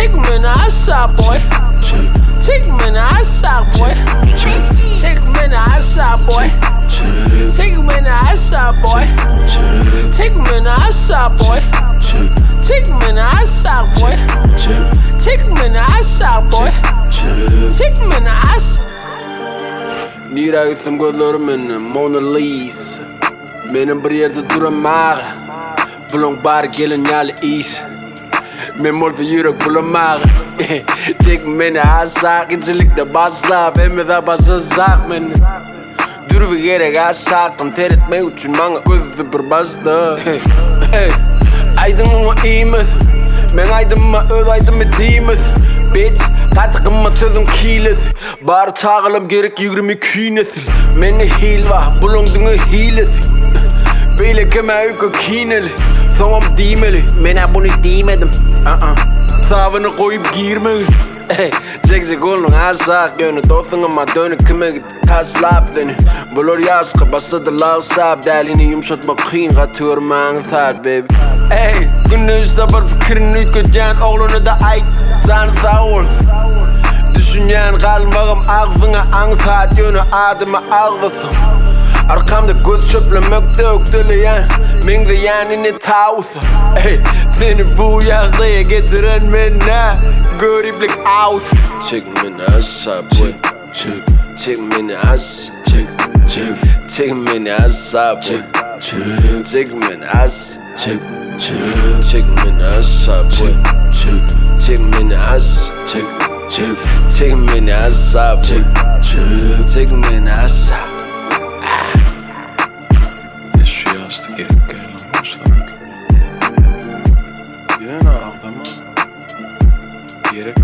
Çek beni aşağı boy. Çek beni aşağı boy. Çek beni aşağı boy. Çek beni aşağı boy. Çek beni aşağı boy. Çek beni aşağı boy. Çek beni aşağı boy. Çek beni aşağı. Nira yüzüm gözlerimin Mona Lisa. Benim bir yerde duramağım. Bulun bari gelin yalı iş. Men morda yürek bulamağım. Çek beni aşağı. İncilikte başla. Ben de başlayacak beni. Dürüvü gerek aşağıdan teretme için bana gözü bir başta. Aydınıma iyi misin? Ben aydınıma öz aydınıma değil misin? Bitch, katıkıma sözüm kilis. Bari çağılım gerek 22 nesil. Meni hil var, bulundunu hilesi. Böyle keme öykü kineli. Sonum değmeli, ben bunu değmedim. Savını koyup girmedim. Çek oğlum aşağı yönü dostunuma dönük kime gitti taşlap seni. Bulur yaşkı başladı lav Dali'ni yumuşatmak kıyın katıyorum ağın saat baby. Gündüz sabır fikirin ülkeceğin oğlunu da ait canı sağ olsun. Düşünen kalmağım ağzına ağın saat yönü adıma ağlasın. Arkamda göz çöplemekte ökteleyen men de yanını tavsa. Seni bu yaktaya getiren mene gariplik ağız. Çek beni aşağı boy. Çek beni aşağı. Çek beni aşağı boy. Çek beni aşağı. Çek beni aşağı boy. Çek beni aşağı. Çek beni aşağı boy. Çek beni aşağı. Şu yastık gerek gelmemişler. Yani adama gerek